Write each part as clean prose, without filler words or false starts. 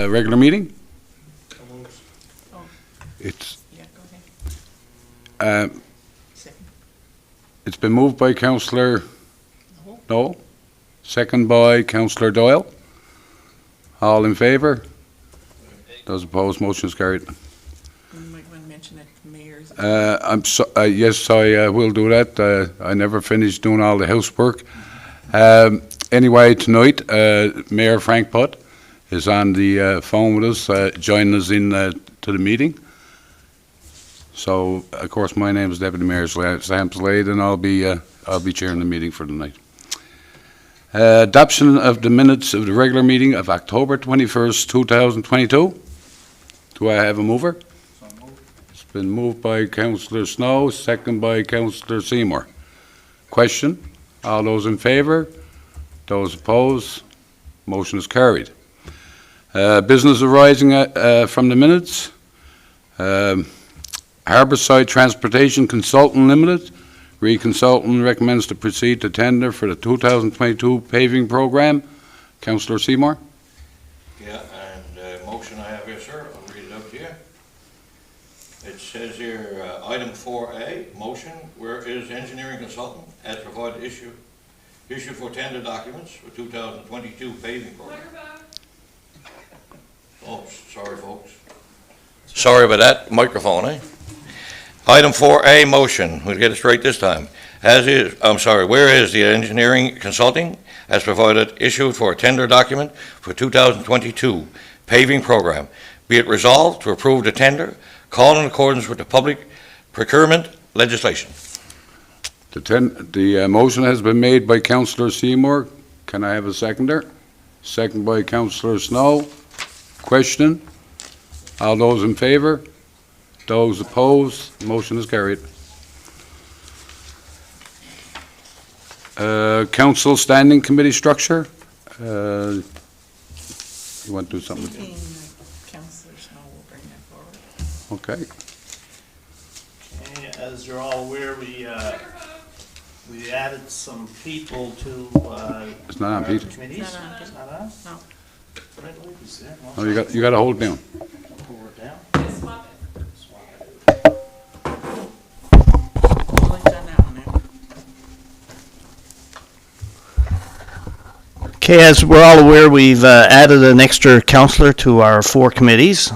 regular meeting. Oh, It's yeah, go ahead. Second. it's been moved by Councillor No. Noel, second by Councillor Doyle. All in favour? Those opposed, motion is carried. You might want to mention that the mayor's. Yes, I will do that. I never finished doing all the housework. Anyway, tonight, Mayor Frank Putt is on the phone with us, joining us in to the meeting. So, of course, my name is Deputy Mayor Sam Slade, and I'll be chairing the meeting for tonight. Adoption of the minutes of the regular meeting of October 21st, 2022. Do I have a mover? So moved. It's been moved by Councillor Snow, second by Councillor Seymour. Question? All those in favour? Those opposed? Motion is carried. Business arising from the minutes. Harbourside Transportation Consultant Limited. Consultant recommends to proceed to tender for the 2022 paving program. Councillor Seymour? Yeah, and motion I have here, sir, I'll read it out to you. It says here, item 4A, motion, whereas engineering consultant has provided issue for tender documents for 2022 paving program. Oh, sorry, folks. Sorry about that, microphone, eh? Item 4A, motion, we'll get it straight this time. Whereas the engineering consulting has provided issued for a tender document for 2022 paving program. Be it resolved to approve the tender, call in accordance with the public procurement legislation. The motion has been made by Councillor Seymour. Can I have a seconder? Second by Councillor Snow. Question? All those in favour? Those opposed? Motion is carried. Council Standing Committee structure. You want to do something? Councillor Snow will bring that forward. Okay. Okay, as you're all aware, we added some people to It's not on, our Pete. committees. It's not on. It's not on? No. Right, wait, is there? Oh, you got to hold it down. Pull it down. Swap it. Well, it's on that one now. Okay, as we're all aware, we've added an extra councillor to our 4 committees.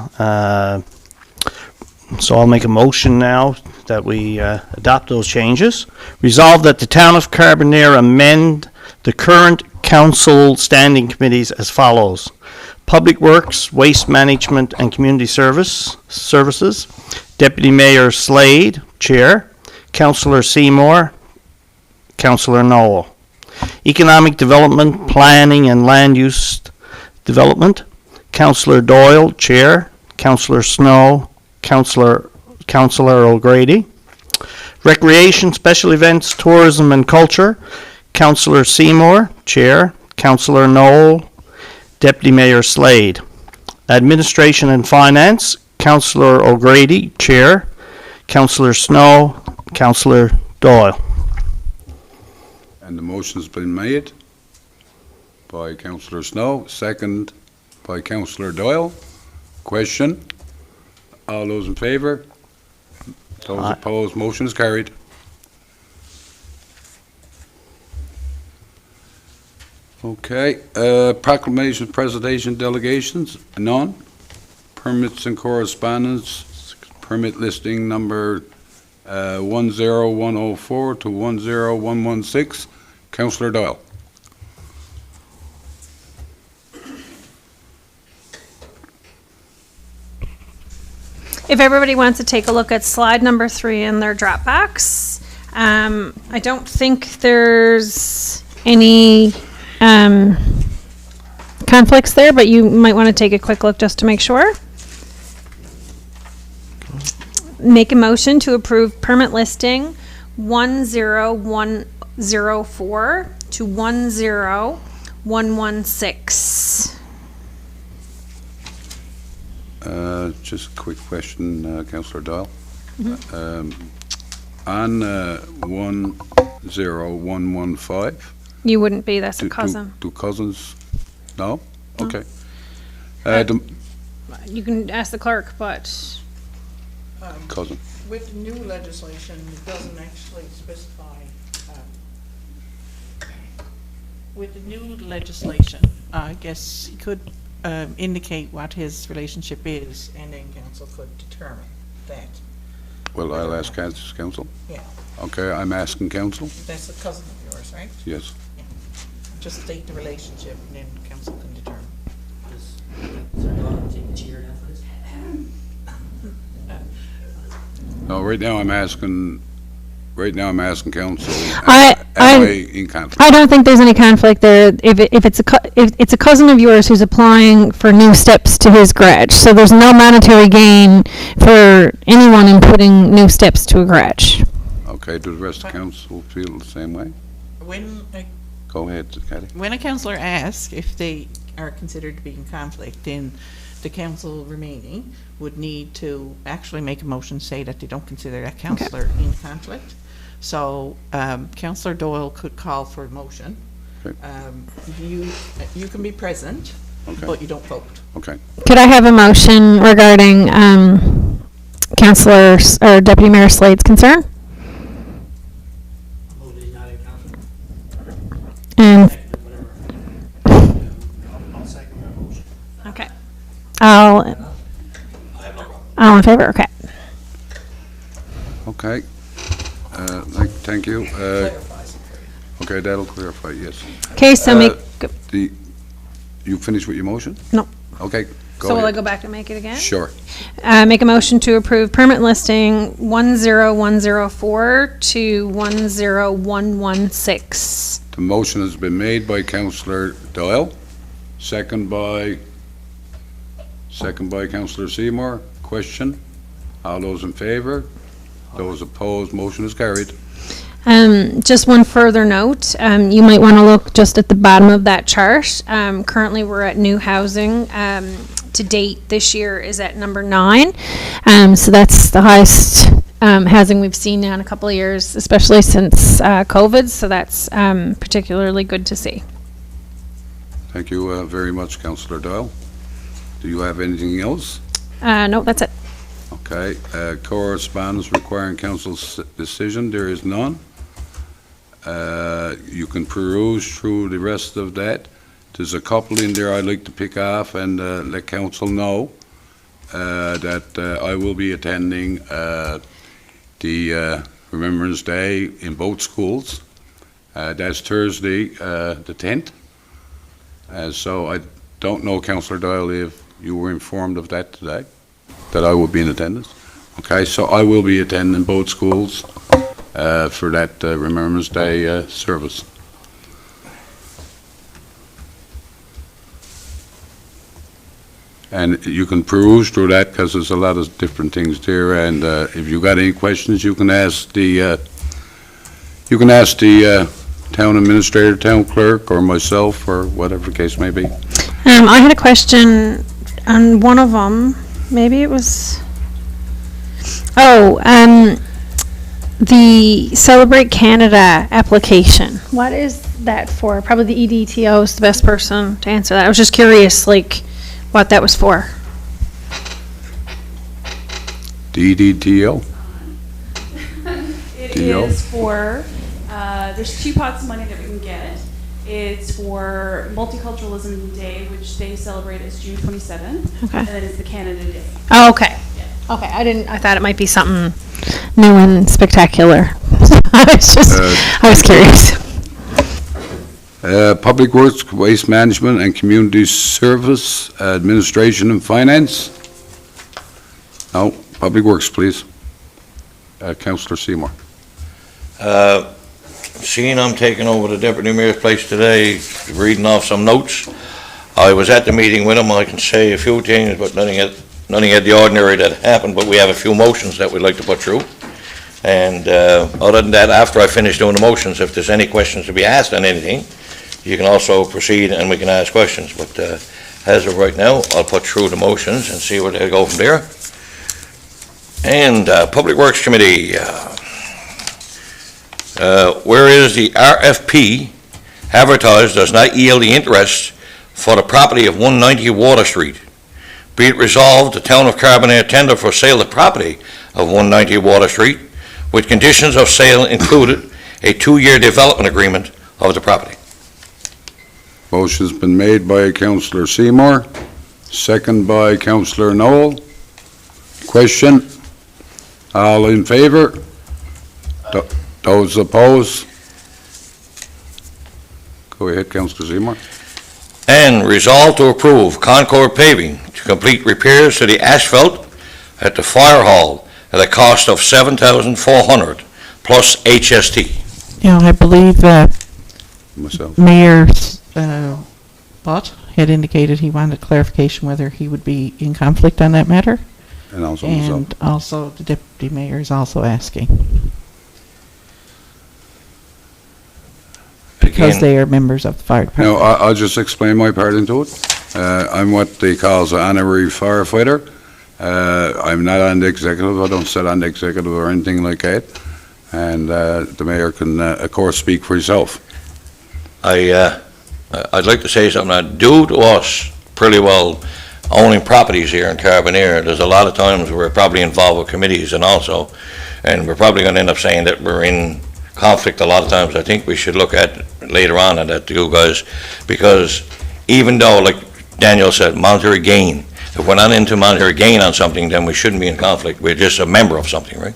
So I'll make a motion now that we adopt those changes. Resolve that the Town of Carbonear amend the current council standing committees as follows. Public Works, Waste Management and Community Services. Deputy Mayor Slade, Chair. Councillor Seymour. Councillor Noel. Economic Development, Planning and Land Use Development. Councillor Doyle, Chair. Councillor Snow. Councillor O'Grady. Recreation, Special Events, Tourism and Culture. Councillor Seymour, Chair. Councillor Noel. Deputy Mayor Slade. Administration and Finance. Councillor O'Grady, Chair. Councillor Snow. Councillor Doyle. And the motion's been made by Councillor Snow, second by Councillor Doyle. Question? All those in favour? Those Aye. opposed? Motion is carried. Okay, proclamation, presentation, delegations, none. Permits and correspondence, permit listing number 10104 to 10116. Councillor Doyle. If everybody wants to take a look at slide number 3 in their Dropbox, I don't think there's any conflicts there, but you might want to take a quick look just to make sure. Make a motion to approve permit listing 10104 to 10116. Just a quick question, Councillor Doyle. On 10115. You wouldn't be, that's a cousin. Do cousins? No? No. Okay. You can ask the clerk, but Cousin. With new legislation, it doesn't actually specify, with the new legislation, I guess he could indicate what his relationship is, and then council could determine that. Well, I'll ask council. Yeah. Okay, I'm asking council. That's a cousin of yours, right? Yes. Just state the relationship, and then council can determine. No, right now I'm asking council. I- Am I in conflict? I don't think there's any conflict there. If it's a cousin of yours who's applying for new steps to his garage, so there's no monetary gain for anyone in putting new steps to a garage. Okay, do the rest of council feel the same way? Go ahead, Kathy. When a councillor asks if they are considered to be in conflict, then the council remaining would need to actually make a motion, say that they don't consider that councillor in conflict. So Councillor Doyle could call for a motion. Okay. You can be present, Okay. but you don't vote. Okay. Could I have a motion regarding Councillor or Deputy Mayor Slade's concern? And okay, all in favor? Okay. Okay. Thank you. Okay, that'll clarify, yes. Okay, so make. You finished with your motion? No. Okay, go So will I ahead. go back and make it again? Sure. Make a motion to approve permit listing 10104 to 10116. The motion has been made by Councillor Doyle, second by Councillor Seymour. Question? All those in favor? Those opposed, motion is carried. Just one further note, you might want to look just at the bottom of that chart. Currently, we're at new housing. To date, this year is at number 9. So that's the highest housing we've seen now in a couple of years, especially since COVID. So that's particularly good to see. Thank you very much, Councillor Doyle. Do you have anything else? No, that's it. Okay, correspondence requiring council's decision, there is none. You can peruse through the rest of that. There's a couple in there I'd like to pick off and let council know that I will be attending the Remembrance Day in both schools. That's Thursday, the 10th. So I don't know, Councillor Doyle, if you were informed of that today, that I will be in attendance. Okay, so I will be attending both schools for that Remembrance Day service. And you can peruse through that because there's a lot of different things there. And if you got any questions, you can ask the town administrator, town clerk, or myself, or whatever the case may be. I had a question on one of them. Maybe it was. The Celebrate Canada application. What is that for? Probably the EDTO is the best person to answer that. I was just curious, like, what that was for. DDTO? It Deal. is for, there's 2 pots of money that we can get. It's for Multiculturalism Day, which they celebrate as June 27th. Okay. And then it's the Canada Day. Oh, okay. Okay, I thought it might be something new and spectacular. I was curious. Public Works, Waste Management, and Community Service, Administration and Finance. No, Public Works, please. Councillor Seymour. Seeing I'm taking over the Deputy Mayor's place today, reading off some notes. I was at the meeting with him. I can say a few things, but nothing out of the ordinary that happened, but we have a few motions that we'd like to put through. And other than that, after I finish doing the motions, if there's any questions to be asked on anything, you can also proceed and we can ask questions. But as of right now, I'll put through the motions and see where they go from there. And Public Works Committee, whereas the RFP advertised does not yield the interest for the property of 190 Water Street. Be it resolved, the town of Carbonear tender for sale of property of 190 Water Street, with conditions of sale included a 2-year development agreement of the property. Motion's been made by Councillor Seymour, second by Councillor Noel. Question? All in favor? Those opposed? Go ahead, Councillor Seymour. And resolve to approve Concord Paving to complete repairs to the asphalt at the fire hall at a cost of $7,400 plus HST. Yeah, I believe Myself. Mayor Bott had indicated he wanted clarification whether he would be in conflict on that matter. And also myself. And also the deputy mayor is also asking, because Again, they are members of the fire Now, department. I'll just explain my part into it. I'm what they call an honorary firefighter. I'm not on the executive, I don't sit on the executive or anything like that. And the mayor can, of course, speak for himself. I'd like to say something. Due to us pretty well owning properties here in Carbonear, there's a lot of times we're probably involved with committees and we're probably going to end up saying that we're in conflict a lot of times. I think we should look at later on at that, you guys, because even though, like Daniel said, monetary gain, if we're not into monetary gain on something, then we shouldn't be in conflict. We're just a member of something, right?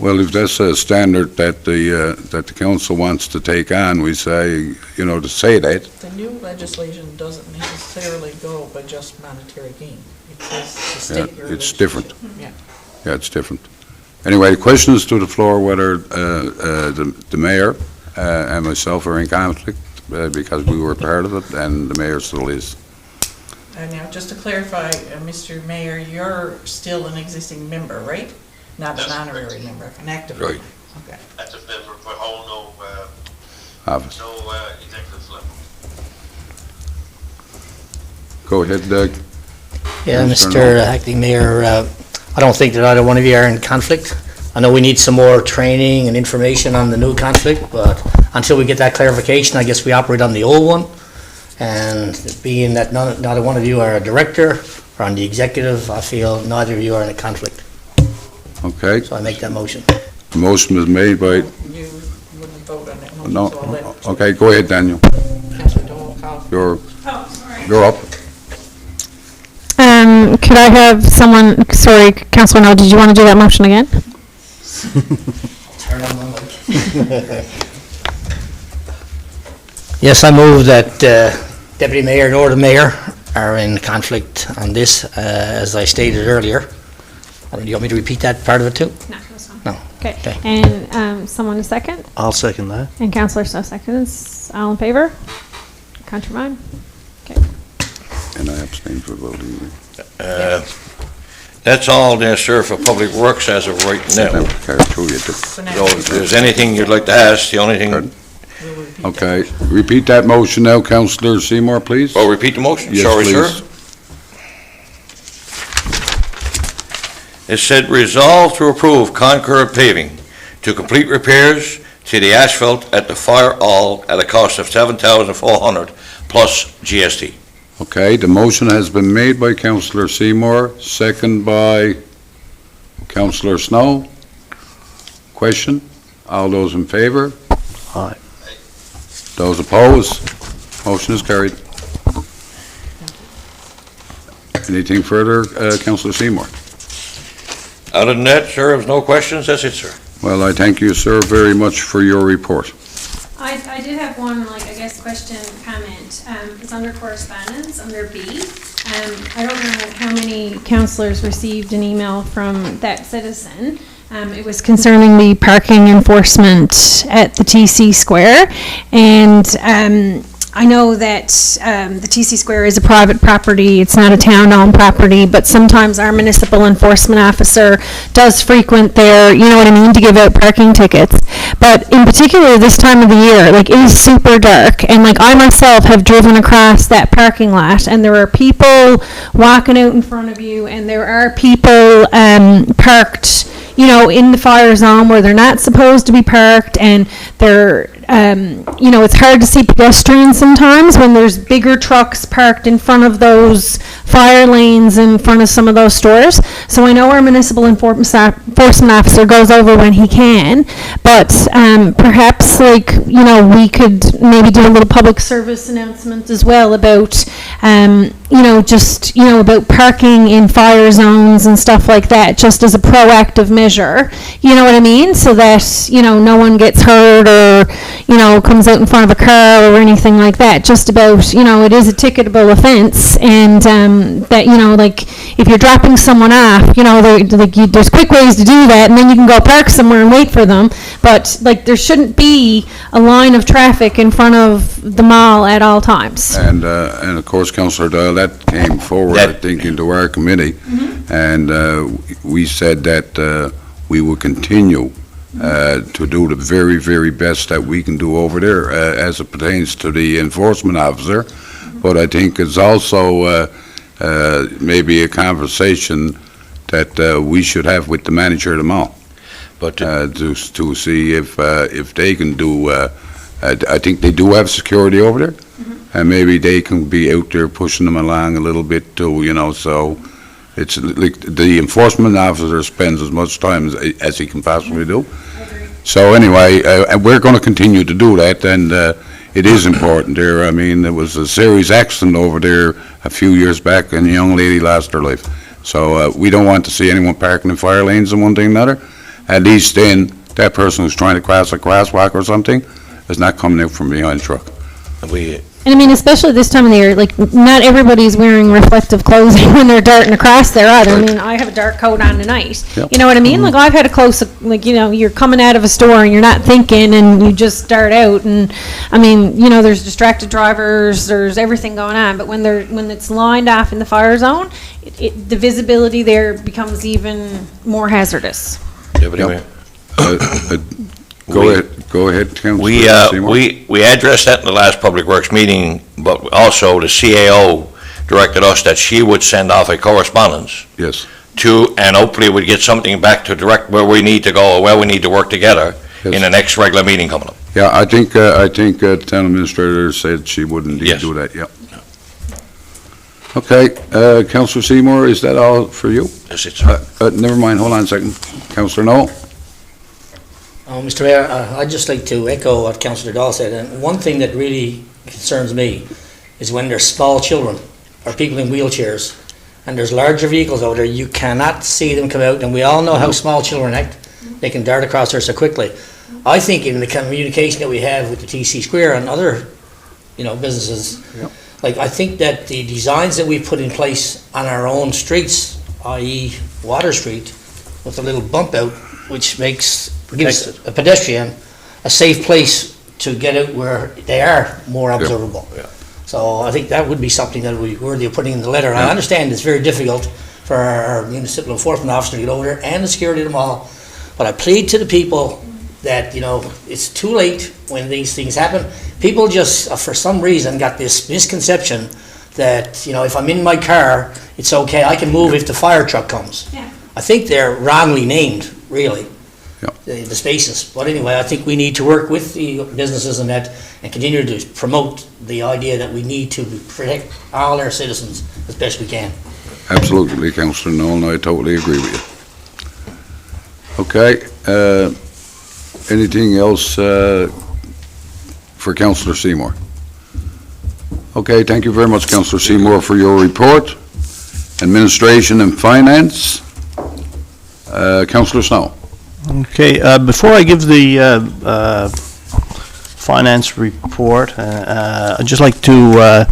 Well, if that's a standard that the council wants to take on, we say, to say that. The new legislation doesn't necessarily go by just monetary gain. It says to Yeah, state your it's relationship. different. Yeah. Yeah, it's different. Anyway, questions to the floor whether the mayor and myself are in conflict because we were part of it and the mayor still is. Now, just to clarify, Mr. Mayor, you're still an existing member, right? Not an honorary member, an active member. Right. Okay. Active member for all Office. no executive level. Go ahead, Doug. Yeah, Mr. Mr. Acting Mayor, I don't think that either one of you are in conflict. I know we need some more training and information on the new conflict, but until we get that clarification, I guess we operate on the old one. And being that neither one of you are a director or on the executive, I feel neither of you are in a conflict. Okay. So I make that motion. The motion was made by, You wouldn't vote on that motion, no, so I'll let okay, go ahead, Daniel. Councilor Dole call. You're up. Could I have someone, sorry, Councilor No, did you want to do that motion again? Turn on my mic. Yes, I move that Deputy Mayor nor the Mayor are in conflict on this, as I stated earlier. Do you want me to repeat that part of it too? No, that's fine. No. Okay, Okay. and someone a second? I'll second that. And Councillor Snow seconds. All in favor? Count your mind. And I abstain for voting. That's all there, sir, for Public Works as of right now. Never carried through yet. So now So if there's anything you'd like to ask, the only thing, Pardon? we'll repeat that. Okay, repeat that motion now, Councillor Seymour, please. oh, repeat the motion? Yes, Sorry, sir. please. It said, resolve to approve Concord Paving to complete repairs to the asphalt at the fire hall at a cost of $7,400 plus GST. Okay, the motion has been made by Councillor Seymour, second by Councillor Snow. Question? All those in favor? Aye. Those opposed? Motion is carried. Anything further, Councillor Seymour? Other than that, sir, if there's no questions, that's it, sir. Well, I thank you, sir, very much for your report. I did have one, question, comment. It's under correspondence, under B. I don't know how many councillors received an email from that citizen. It was concerning the parking enforcement at the TC Square. And I know that the TC Square is a private property, it's not a town-owned property, but sometimes our municipal enforcement officer does frequent there, you know what I mean, to give out parking tickets. But in particular, this time of the year, it is super dark, and I myself have driven across that parking lot, and there are people walking out in front of you, and there are people parked, in the fire zone where they're not supposed to be parked, and they're it's hard to see pedestrians sometimes when there's bigger trucks parked in front of those fire lanes in front of some of those stores. So I know our municipal enforcement officer goes over when he can, but perhaps we could maybe do a little public service announcement as well about, about parking in fire zones and stuff like that, just as a proactive measure, you know what I mean? So that, no one gets hurt or, comes out in front of a car or anything like that, just about, it is a ticketable offense, and that, if you're dropping someone off, there's quick ways to do that, and then you can go park somewhere and wait for them, but, there shouldn't be a line of traffic in front of the mall at all times. And of course, Councillor Doyle, that came forward, I think, into our committee, and we said that we will continue to do the very, very best that we can do over there as it pertains to the enforcement officer. But I think it's also maybe a conversation that we should have with the manager of the mall. But To see if they can do, I think they do have security over there, and maybe they can be out there pushing them along a little bit too, so it's like the enforcement officer spends as much time as he can possibly do. So anyway, we're going to continue to do that, and it is important there. I mean, there was a serious accident over there a few years back, and a young lady lost her life. So we don't want to see anyone parking in fire lanes and one thing or another. At least then, that person who's trying to cross a crosswalk or something is not coming out from behind a truck. And I mean, especially this time of the year, not everybody's wearing reflective clothing when they're darting across there either. I mean, I have a dark coat on tonight. Yep. You know what I mean? I've had a close, you're coming out of a store and you're not thinking and you just start out, and I mean, there's distracted drivers, there's everything going on, but when it's lined off in the fire zone, the visibility there becomes even more hazardous. Go ahead, Councillor Seymour. We addressed that in the last Public Works meeting, but also the CAO directed us that she would send off a correspondence Yes. and hopefully we'd get something back to direct where we need to go, or where we need to work together in the next regular meeting coming up. Yeah, I think the town administrator said she would indeed Yes. do that, yeah. Okay, Councillor Seymour, is that all for you? Yes, it's, Never mind, hold on a second. Councillor Noel? Mr. Mayor, I'd just like to echo what Councillor Dahl said, and one thing that really concerns me is when there's small children or people in wheelchairs and there's larger vehicles out there, you cannot see them come out, and we all know how small children act. They can dart across there so quickly. I think in the communication that we have with the TC Square and other, businesses, I think that the designs that we've put in place on our own streets, i.e. Water Street, with a little bump out, which gives a pedestrian a safe place to get out where they are more observable. Yeah. So I think that would be something that would be worthy of putting in the letter. And I understand it's very difficult for our municipal enforcement officer to get over there and the security of them all. But I plead to the people that, it's too late when these things happen. People just, for some reason, got this misconception that, if I'm in my car, it's okay, I can move if the fire truck comes. Yeah. I think they're wrongly named, really, Yeah. the spaces. But anyway, I think we need to work with the businesses and that, and continue to promote the idea that we need to protect all our citizens as best we can. Absolutely, Councillor Noel, and I totally agree with you. Okay, anything else for Councillor Seymour? Okay, thank you very much, Councillor Seymour, for your report. Administration and Finance, Councillor Snow. Okay, before I give the finance report, I'd just like to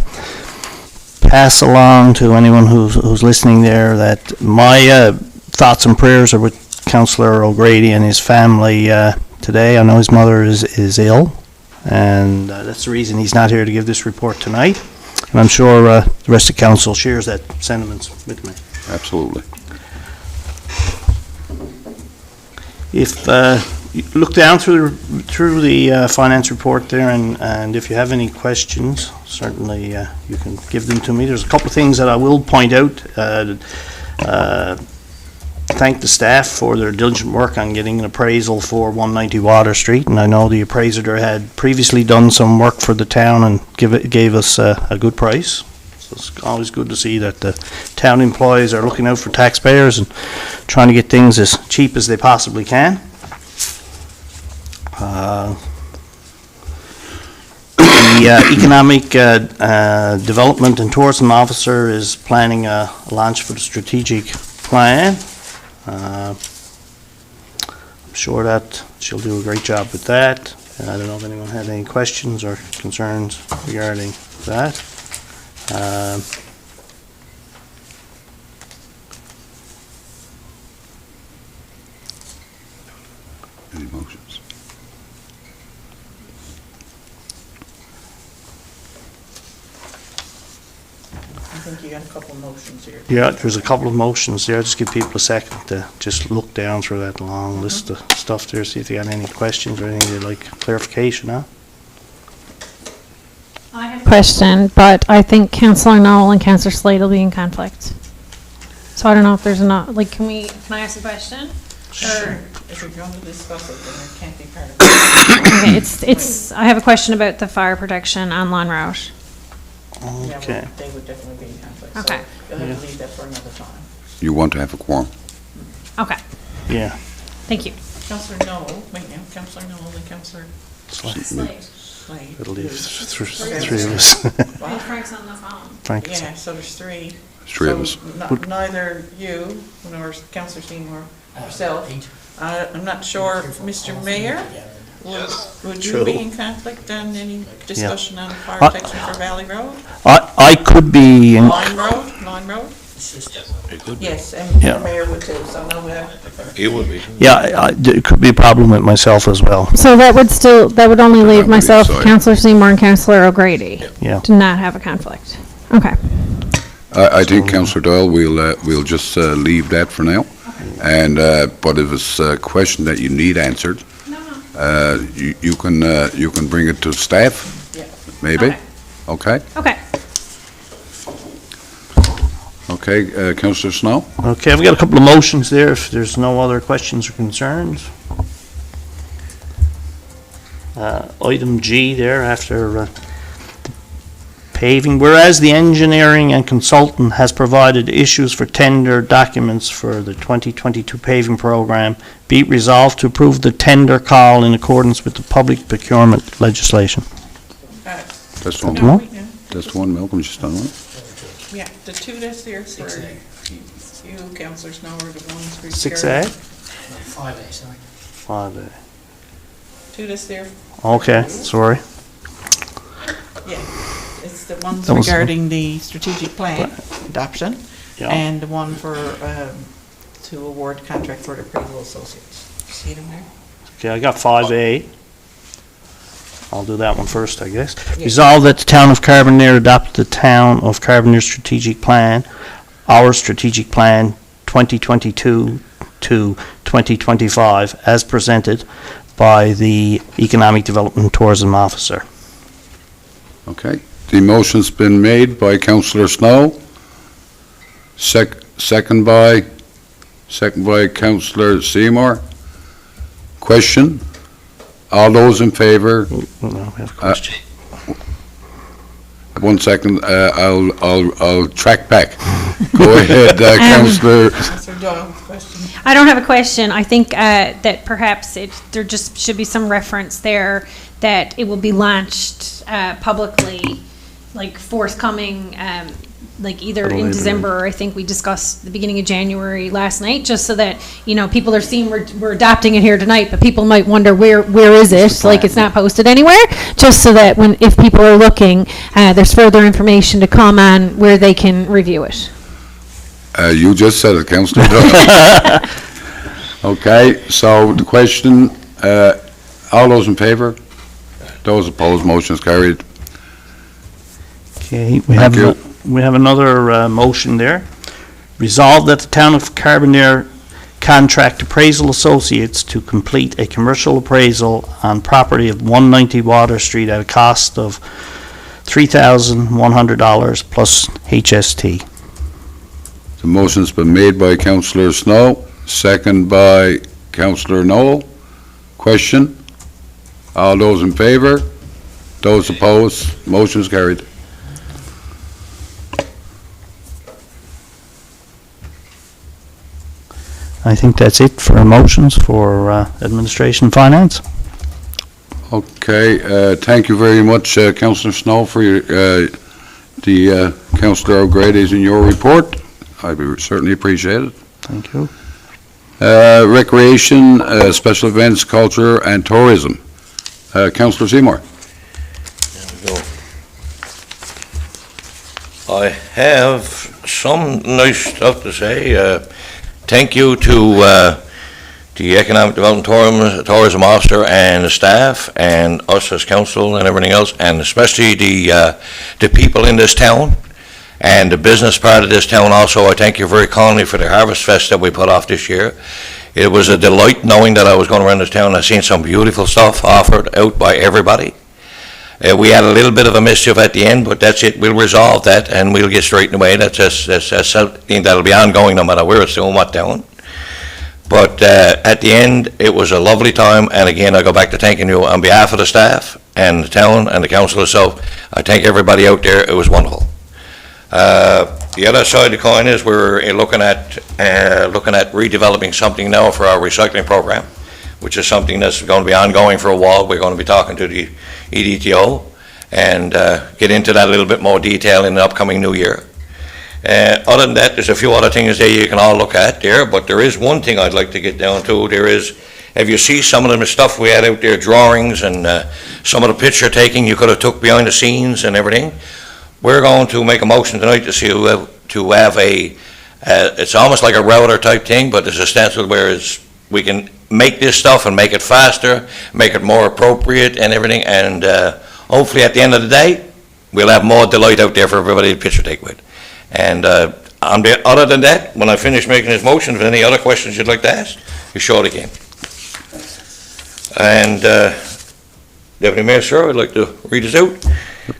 pass along to anyone who's listening there that my thoughts and prayers are with Councillor O'Grady and his family today. I know his mother is ill, and that's the reason he's not here to give this report tonight. And I'm sure the rest of council shares that sentiments with me. Absolutely. If you look down through the finance report there, and if you have any questions, certainly you can give them to me. There's a couple of things that I will point out. thank the staff for their diligent work on getting an appraisal for 190 Water Street, and I know the appraiser there had previously done some work for the town and gave us a good price. So it's always good to see that the town employees are looking out for taxpayers and trying to get things as cheap as they possibly can. The Economic Development and Tourism Officer is planning a launch for the strategic plan. I'm sure that she'll do a great job with that. I don't know if anyone had any questions or concerns regarding that. Any motions? I think you got a couple of motions here. Yeah, there's a couple of motions there. Just give people a second to just look down through that long list of stuff there, see if they got any questions or anything they'd like clarification on. I have a question, but I think Councillor Noel and Councillor Slade will be in conflict. So I don't know if there's enough, like, can I ask a question? Or- If you're going to discuss it, then it can't be part of it. Okay, I have a question about the fire protection on Lawn Road. Yeah, Okay. well, they would definitely be in conflict. So Okay. you'll have to leave that for another time. You want to have a quorum? Okay, Yeah. thank you. Councillor Noel, wait now, Councillor Noel and Councillor Slade. Slade. It'll leave Okay. three of us. Wow. Frank's on the phone. Frank, is- Yeah, so there's three. Three of So us. Neither you nor Councillor Seymour yourself. I'm not sure, Mr. Mayor, would you True. be in conflict on any discussion on fire Uh, protection for Valley Road? I could be in, Line Road? Yes, and Yeah. the mayor would too, so no, It would be. yeah, it could be a problem with myself as well. So that would only leave believe myself, so, yeah. Councillor Seymour, and Councillor O'Grady Yeah. to not have a conflict. Okay. I think, Councillor Doyle, we'll just leave that for now. And, but if it's a question that you need answered, you can bring it to staff, yeah. maybe? Okay. Okay? Okay. Okay, Councillor Snow? Okay, I've got a couple of motions there, if there's no other questions or concerns. Item G there, after paving, whereas the engineering and consultant has provided issues for tender documents for the 2022 paving program, be it resolved to approve the tender call in accordance with the public procurement legislation. That's one, No, wait, no. that's one, Malcolm just done one. Yeah, the two that's there for you, Councillor Snow, are the ones for. 6A? 5A, sorry. 5A. Two that's there, Okay, sorry. yeah. It's the ones That was- regarding the strategic plan adoption, Yeah. and the one for, to award contract for the appraisal associates. See them there? Okay, I got 5A. I'll do that one first, I guess. Yeah. Resolve that the town of Carbonear adopt the town of Carbonear strategic plan, our strategic plan 2022 to 2025, as presented by the Economic Development and Tourism Officer. Okay, the motion's been made by Councillor Snow, second by Councillor Seymour. Question? All those in favor? No, we have a question. 1 second, I'll track back. Go ahead, Councillor. Councillor Doyle, question? I don't have a question. I think that perhaps there just should be some reference there that it will be launched publicly, like forthcoming, like either Little in later. December, or I think we discussed the beginning of January last night, just so that, people are seeing we're adopting it here tonight, but people might wonder where is it? Like, it's not posted anywhere, just so that if people are looking, there's further information to come on where they can review it. You just said it, Councillor Doyle. Okay, so the question, all those in favor? Those opposed, motion is carried. Okay, Thank you. we have another motion there. Resolve that the town of Carbonear contract appraisal associates to complete a commercial appraisal on property of 190 Water Street at a cost of $3,100 plus HST. The motion's been made by Councillor Snow, second by Councillor Noel. Question? All those in favor? Those opposed? Motion is carried. I think that's it for motions for administration and finance. Okay, thank you very much, Councillor Snow, for your, the Councillor O'Grady's in your report. I certainly appreciate it. Thank you. Recreation, special events, culture, and tourism. Councillor Seymour. There we go. I have some nice stuff to say. Thank you to the Economic Development Tourism Officer and the staff, and us as council and everything else, and especially the people in this town, and the business part of this town also. I thank you very kindly for the Harvest Fest that we put off this year. It was a delight knowing that I was going around this town. I've seen some beautiful stuff offered out by everybody. We had a little bit of a mischief at the end, but that's it. We'll resolve that, and we'll get straightened away. That's something that'll be ongoing no matter where it's doing what town. But at the end, it was a lovely time, and again, I go back to thanking you on behalf of the staff and the town and the council itself. I thank everybody out there. It was wonderful. The other side of the coin is we're looking at redeveloping something now for our recycling program, which is something that's going to be ongoing for a while. We're going to be talking to the EDTO and get into that a little bit more detail in the upcoming new year. Other than that, there's a few other things there you can all look at there, but there is one thing I'd like to get down to. There is, if you see some of the stuff we had out there, drawings and some of the picture taking you could have took behind the scenes and everything, we're going to make a motion tonight to see to have a, it's almost like a router type thing, but there's a stencil where we can make this stuff and make it faster, make it more appropriate and everything, and hopefully at the end of the day, we'll have more delight out there for everybody to picture take with. And other than that, when I finish making this motion, if any other questions you'd like to ask, you surely can. And Deputy Mayor, sir, I'd like to read this out.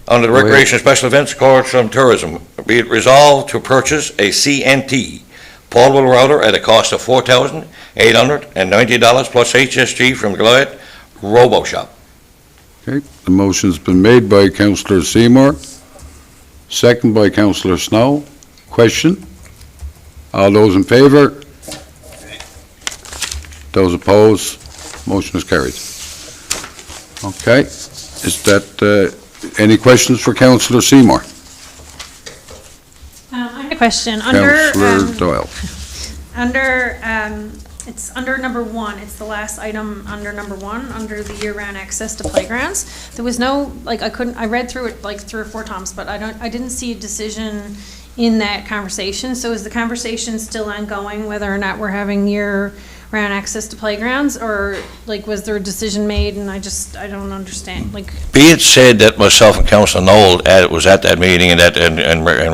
Under the Recreation Special Events, Culture and Tourism, be it resolved to purchase a CNT portable router at a cost of $4,890 plus HSG from Goliath RoboShop. Okay, the motion's been made by Councillor Seymour, second by Councillor Snow. Question? All those in favor? Those opposed? Motion is carried. Okay, is that, any questions for Councillor Seymour? I have a question. Under, Councillor Doyle. it's under number 1, it's the last item under number 1, under the year-round access to playgrounds. There was no, like, I read through it like 3 or 4 times, but I didn't see a decision in that conversation. So is the conversation still ongoing whether or not we're having year-round access to playgrounds, or like was there a decision made and I don't understand, like. Be it said that myself and Councillor Noel was at that meeting and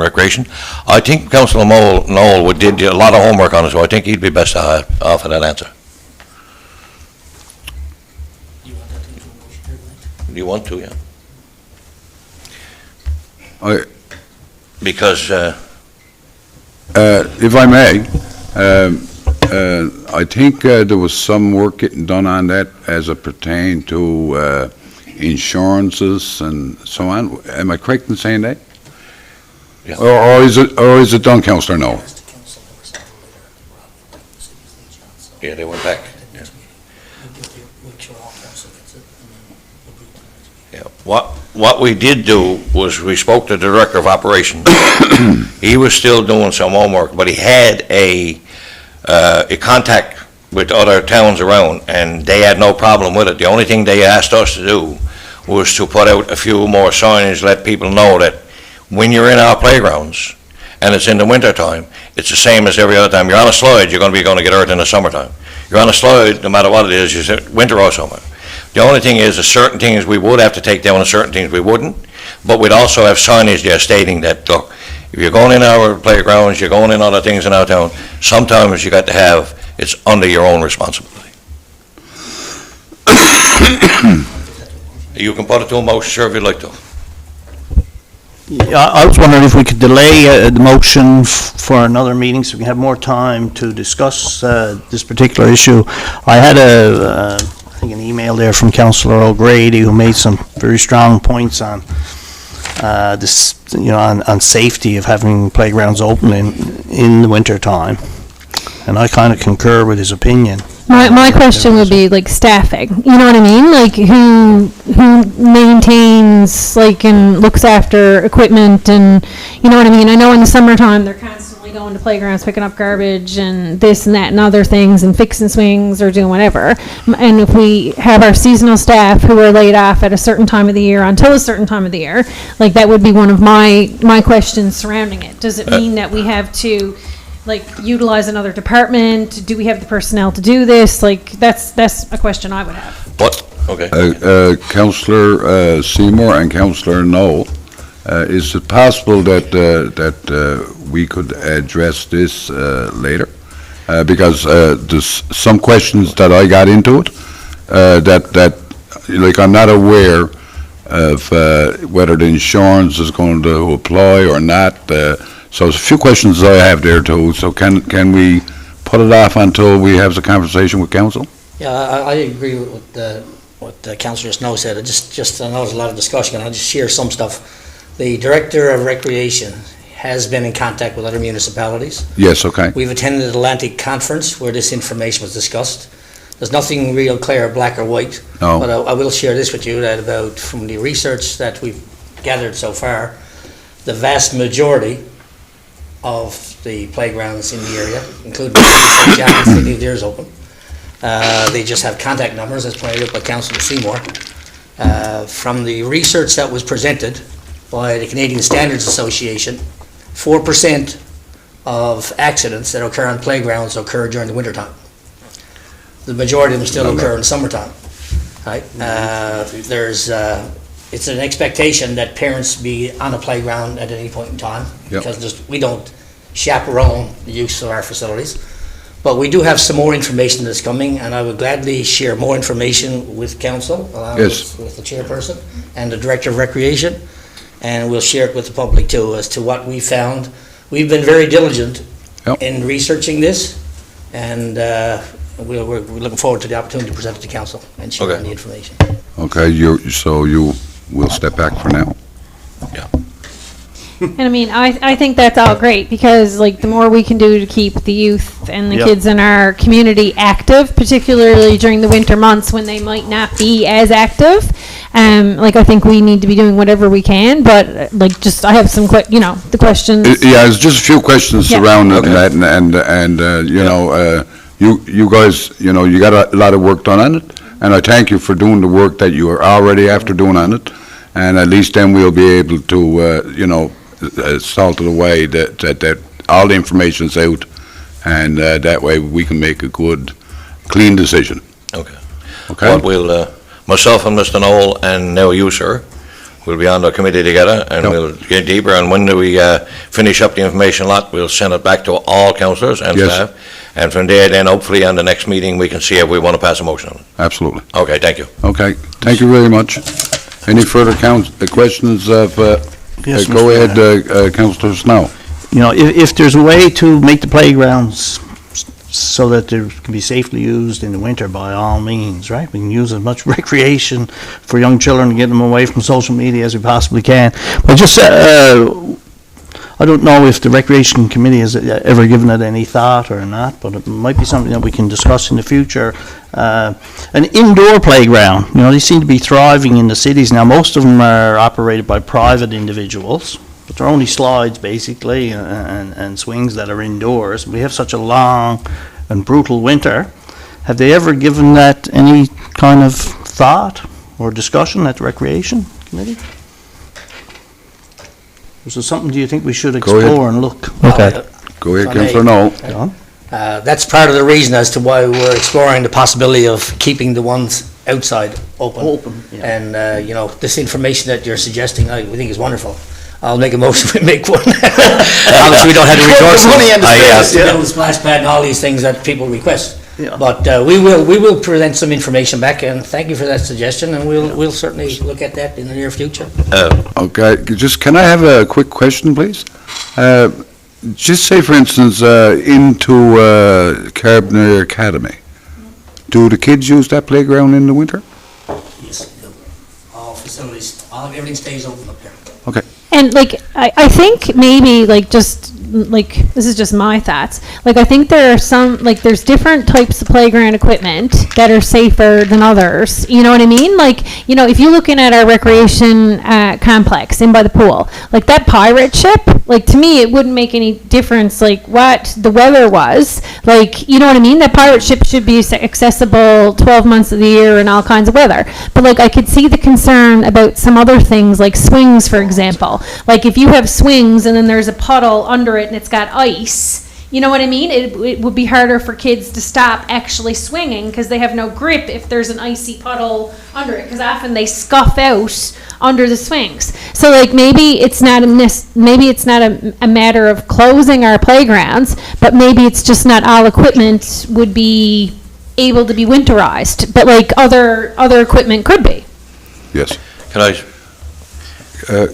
Recreation. I think Councillor Noel did a lot of homework on it, so I think he'd be best to offer that answer. Do you want to, yeah? Because, If I may, I think there was some work getting done on that as it pertained to insurances and so on. Am I correct in saying that? Yeah. Or is it done, Councillor Noel? yeah, they went back. Yeah. Yeah. What we did do was we spoke to the Director of Operations. He was still doing some homework, but he had a contact with other towns around, and they had no problem with it. The only thing they asked us to do was to put out a few more signage, let people know that when you're in our playgrounds, and it's in the winter time, it's the same as every other time. You're on a slide, you're going to get hurt in the summertime. You're on a slide, no matter what it is, you winter or summer. The only thing is, certain things we would have to take down and certain things we wouldn't, but we'd also have signage there stating that, look, if you're going in our playgrounds, you're going in other things in our town, sometimes you got to have, it's under your own responsibility. You can put it to a motion, sir, if you'd like to. Yeah, I was wondering if we could delay the motion for another meeting so we can have more time to discuss this particular issue. I had I think an email there from Councillor O'Grady who made some very strong points on this, on safety of having playgrounds open in the winter time. And I kind of concur with his opinion. My question would be like staffing, you know what I mean? Like who maintains, like, and looks after equipment, and you know what I mean? I know in the summertime they're constantly going to playgrounds, picking up garbage and this and that and other things and fixing swings or doing whatever. And if we have our seasonal staff who are laid off at a certain time of the year until a certain time of the year, like that would be one of my questions surrounding it. Does it mean that we have to utilize another department? Do we have the personnel to do this? Like, that's a question I would have. What? Okay. Councillor Seymour and Councillor Knoll, is it possible that we could address this later? Because there's some questions that I got into it, that I'm not aware of whether the insurance is going to apply or not. So there's a few questions I have there too, so can we put it off until we have the conversation with council? Yeah, I agree with what Councillor Snow said. I know there's a lot of discussion, and I'll just share some stuff. The Director of Recreation has been in contact with other municipalities. Yes, okay. We've attended the Atlantic Conference where this information was discussed. There's nothing real clear, black or white. No. But I will share this with you, that from the research that we've gathered so far, the vast majority of the playgrounds in the area, including St. John's, they leave theirs open. They just have contact numbers, as pointed out by Councillor Seymour. From the research that was presented by the Canadian Standards Association, 4% of accidents that occur on playgrounds occur during the wintertime. The majority of them still occur in summertime. Right? It's an expectation that parents be on a playground at any point in time, because we don't chaperone the use of our facilities. But we do have some more information that's coming, and I would gladly share more information with council, along with the chairperson and the Director of Recreation, and we'll share it with the public too as to what we found. We've been very diligent in researching this, and we're looking forward to the opportunity to present it to council and share the information. Okay, so you will step back for now? Yeah. And I mean, I think that's all great, because the more we can do to keep the youth and the kids in our community active, particularly during the winter months when they might not be as active, I think we need to be doing whatever we can. But I have some the questions. Yeah, there's just a few questions surrounding that, and you guys, you got a lot of work done on it, and I thank you for doing the work that you are already after doing on it, and at least then we'll be able to, salt it away, that all the information's out, and that way we can make a good, clean decision. Okay. Okay? But we'll, myself and Mr. Knoll, and now you, sir, we'll be on the committee together, and we'll get deeper, and when we finish up the information lot, we'll send it back to all councillors and staff, and from there, then hopefully on the next meeting, we can see if we want to pass a motion on it. Absolutely. Okay, thank you. Okay, thank you very much. Any further questions of, Yes, go Mr. ahead, Councillor Snow. If there's a way to make the playgrounds so that they can be safely used in the winter, by all means, right? We can use as much recreation for young children to get them away from social media as we possibly can. But just, I don't know if the Recreation Committee has ever given it any thought or not, but it might be something that we can discuss in the future. An indoor playground, they seem to be thriving in the cities now. Most of them are operated by private individuals, but they're only slides basically, and swings that are indoors. We have such a long and brutal winter. Have they ever given that any kind of thought or discussion at the Recreation Committee? Is there something do you think we should explore and look? Okay. Go ahead, Councillor Knoll. That's part of the reason as to why we're exploring the possibility of keeping the ones outside open. And, this information that you're suggesting, we think is wonderful. I'll make a motion, we make one. Obviously, we don't have the resources. Money and the splash pad and all these things that people request. Yeah. But we will present some information back, and thank you for that suggestion, and we'll certainly look at that in the near future. Okay, can I have a quick question, please? Just say, for instance, into Carbonear Academy, do the kids use that playground in the winter? Yes, all facilities, everything stays open up there. And like, I think maybe like just like, this is just my thoughts. Like, I think there are some, like, there's different types of playground equipment that are safer than others. You know what I mean? Like, you know, if you're looking at our recreation complex in by the pool, like that pirate ship, like to me, it wouldn't make any difference, like what the weather was. Like, you know what I mean? That pirate ship should be accessible 12 months of the year in all kinds of weather. But like, I could see the concern about some other things, like swings, for example. Like if you have swings and then there's a puddle under it and it's got ice, you know what I mean? It would be harder for kids to stop actually swinging because they have no grip if there's an icy puddle under it, because often they scuff out under the swings. So like maybe it's not a matter of closing our playgrounds, but maybe it's just not all equipment would be able to be winterized, but like other equipment could be. Yes. Can I,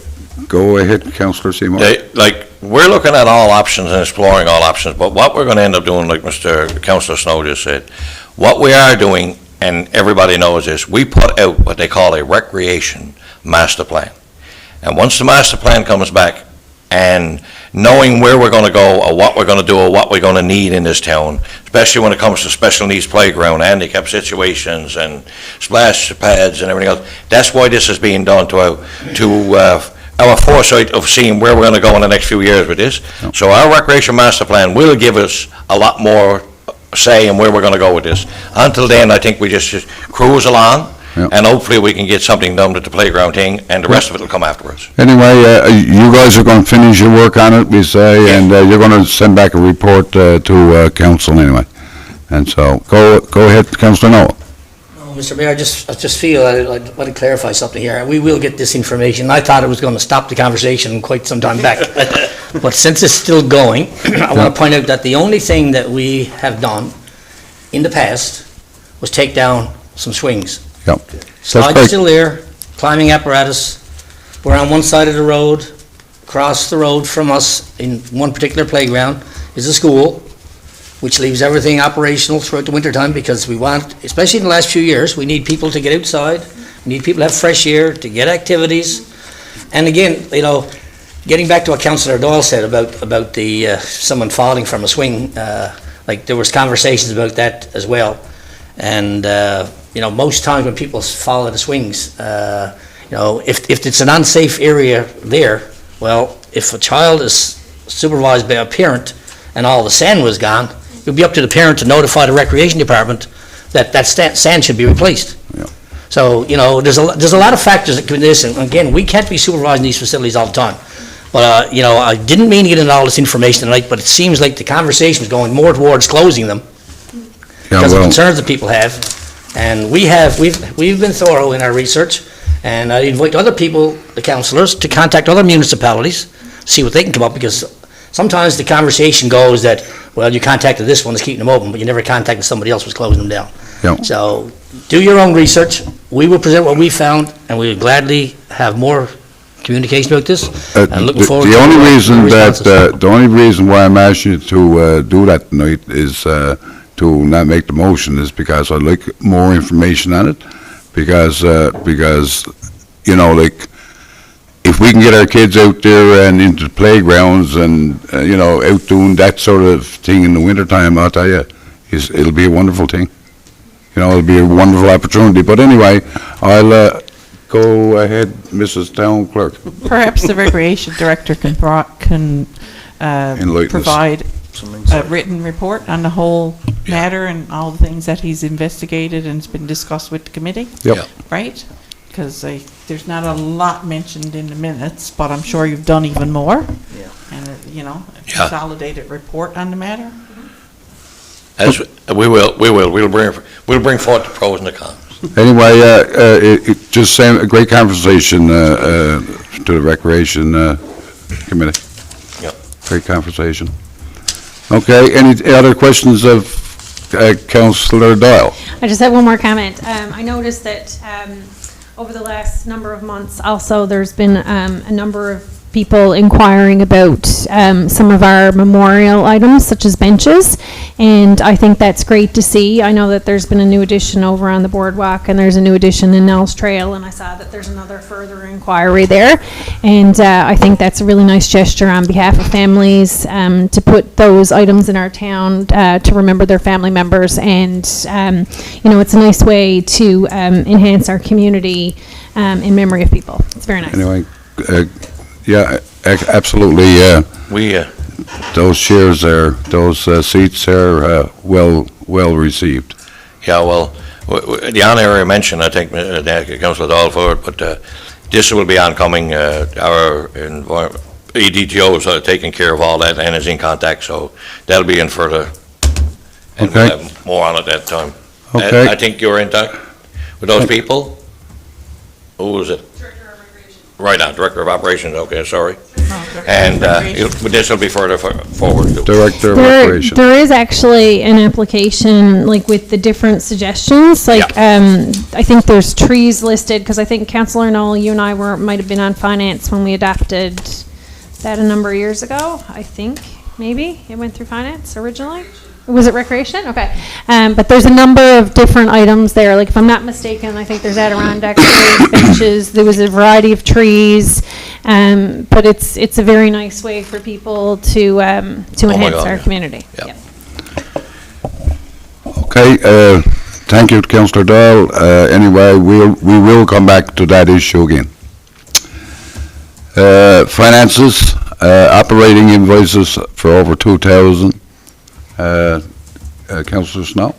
Go ahead, Councillor Seymour. like, we're looking at all options and exploring all options, but what we're gonna end up doing, like Councillor Snow just said, what we are doing, and everybody knows this, we put out what they call a recreation master plan. And once the master plan comes back, and knowing where we're gonna go, or what we're gonna do, or what we're gonna need in this town, especially when it comes to special needs playground, handicap situations, and splash pads and everything else, that's why this is being done to our foresight of seeing where we're going to go in the next few years with this. So our recreation master plan will give us a lot more say in where we're going to go with this. Until then, I think we just cruise along, and hopefully we can get something done with the playground thing, and the rest of it will come afterwards. Anyway, you guys are going to finish your work on it, we say, and you're going to send back a report to council anyway. And so, go ahead, Councillor Noel. Mr. Mayor, I just feel I'd like to clarify something here. We will get this information. I thought it was going to stop the conversation quite some time back. But since it's still going, I want to point out that the only thing that we have done in the past was take down some swings. Yep. Slide's still there, climbing apparatus. We're on one side of the road. Across the road from us in one particular playground is a school, which leaves everything operational throughout the wintertime, because we want, especially in the last few years, we need people to get outside, we need people to have fresh air, to get activities. And again, you know, getting back to what Councillor Doyle said about the someone falling from a swing, like there was conversations about that as well. And, you know, most times when people fall out of swings, you know, if it's an unsafe area there, well, if a child is supervised by a parent and all the sand was gone, it would be up to the parent to notify the recreation department that sand should be replaced. Yeah. So, you know, there's a lot of factors that come into this, and again, we can't be supervising these facilities all the time. But, you know, I didn't mean to get into all this information tonight, but it seems like the conversation is going more towards closing them because of concerns that people have. And we've been thorough in our research, and I invite other people, the councillors, to contact other municipalities, see what they can come up, because sometimes the conversation goes that, well, you contacted this one that's keeping them open, but you never contacted somebody else who's closing them down. Yeah. So do your own research. We will present what we found, and we would gladly have more communication about this. And looking forward to the only reason responses. the only reason why I'm asking you to do that tonight is to not make the motion is because I'd like more information on it, because you know, like, if we can get our kids out there and into the playgrounds and, you know, out doing that sort of thing in the wintertime, I'll tell you, it'll be a wonderful thing. You know, it'll be a wonderful opportunity. But anyway, I'll go ahead, Mrs. Town Clerk. Perhaps the recreation director can Enlighten us. provide a written report on the whole matter and all the things that he's investigated and has been discussed with the committee. Yep. Yeah. Right? Because there's not a lot mentioned in the minutes, but I'm sure you've done even more. Yeah. And, you know, a Yeah. consolidated report on the matter. As we'll bring forth the pros and the cons. Anyway, just saying, a great conversation to the Recreation Committee. Yep. Great conversation. Okay, any other questions of Councillor Doyle. I just have one more comment. I noticed that over the last number of months, also, there's been a number of people inquiring about some of our memorial items, such as benches, and I think that's great to see. I know that there's been a new addition over on the boardwalk, and there's a new addition in Nell's Trail, and I saw that there's another further inquiry there, and I think that's a really nice gesture on behalf of families to put those items in our town to remember their family members, and you know, it's a nice way to enhance our community in memory of people. It's very nice. Anyway, yeah, absolutely, those chairs there, those seats are well received. Yeah, well, the honorary mention, I think, Councillor Dahl for it, but this will be oncoming. Our EDGO is taking care of all that and is in contact, so that'll be in further. And we'll Okay. have more on at that time. Okay. I think you're in touch with those people? Who was it? Director of Recreation. Right on, Director of Operations, okay, sorry. Oh, And Recreation. this will be further forward. too. Director of There, Operation. there is actually an application, like with the different suggestions, like, I think there's trees listed, because I think Councillor Knoll, you and I might have been on finance when we adopted that a number of years ago, I think, maybe, it went through finance originally? Was it recreation? Okay. But there's a number of different items there, like if I'm not mistaken, I think there's Adirondack trees, benches, there was a variety of trees, but it's a very nice way for people to enhance God, our yeah. community. Yeah. Yep. Okay, thank you, Councillor Doyle. Anyway, we will come back to that issue again. Finances, operating invoices for over 2,000. Councillor Snow?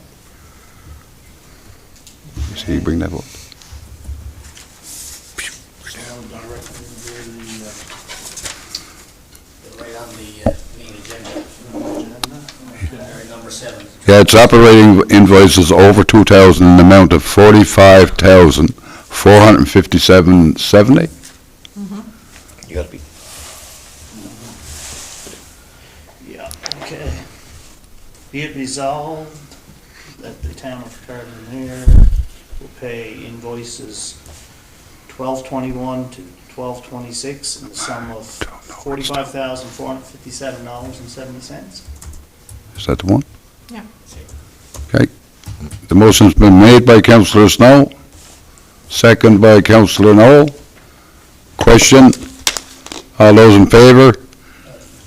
See you bring that up. Right on the main agenda. Number 7. Yeah, it's operating invoices over 2,000 in the amount of 45,457.70. You gotta be. Yeah, okay. Be it resolved that the town of Carbonear will pay invoices 12/21 to 12/26 in the sum of $45,457.70. Is that the one? Yeah. Okay. The motion's been made by Councillor Snow, second by Councillor Knoll. Question? All those in favor?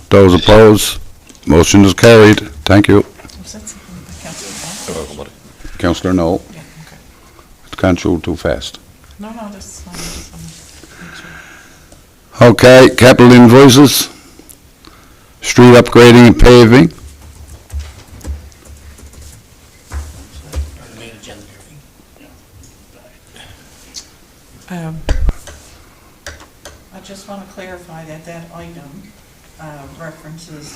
Those opposed? Motion is carried. Thank you. Was that something by Councillor Ball? You're welcome, buddy. Councillor Knoll. Yeah, okay. It can't go too fast. No, that's fine. Just wanted to make sure. Okay, capital invoices. Street upgrading and paving. The main agenda. I just want to clarify that that item references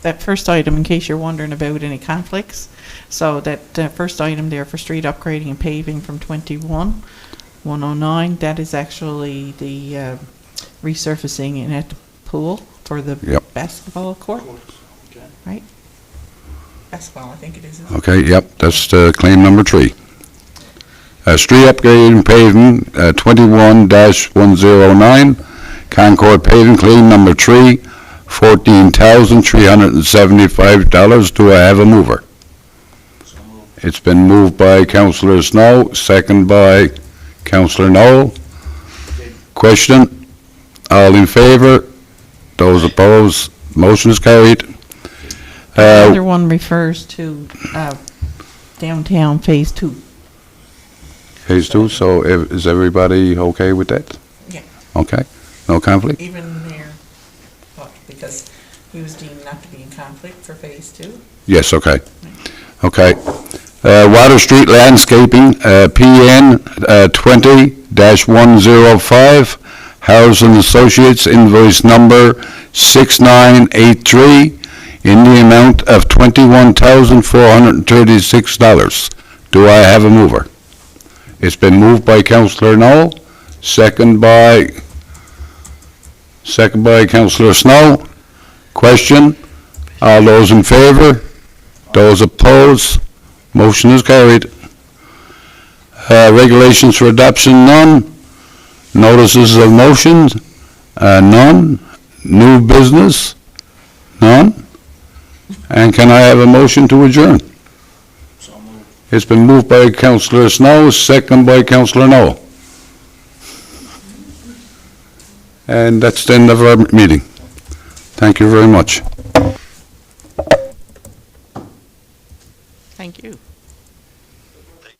that first item, in case you're wondering about any conflicts. So that first item there for street upgrading and paving from 21,109, that is actually the resurfacing in at the pool for the Yep. basketball court, Okay. right? Basketball, I think it is. Okay, yep, that's claim number 3. Street upgrading and paving, 21-109, Concord paving, claim number 3, $14,375. Do I have a mover? It's been moved by Councillor Snow, second by Councillor Knoll. Question? All in favor? Those opposed? Motion is carried. The other one refers to downtown Phase 2. Phase 2, so is everybody okay with that? Yeah. Okay, no conflict? Even there, because he was deemed not to be in conflict for Phase 2. Yes, okay. Okay. Water Street Landscaping, PN 20-105, Harrison Associates, invoice number 6983, in the amount of $21,436. Do I have a mover? It's been moved by Councillor Knoll, second by Councillor Snow. Question? All those in favor? Those opposed? Motion is carried. Regulations for adoption, none. Notices of motion, none. New business, none. And can I have a motion to adjourn? It's been moved by Councillor Snow, second by Councillor Noel. And that's the end of our meeting. Thank you very much.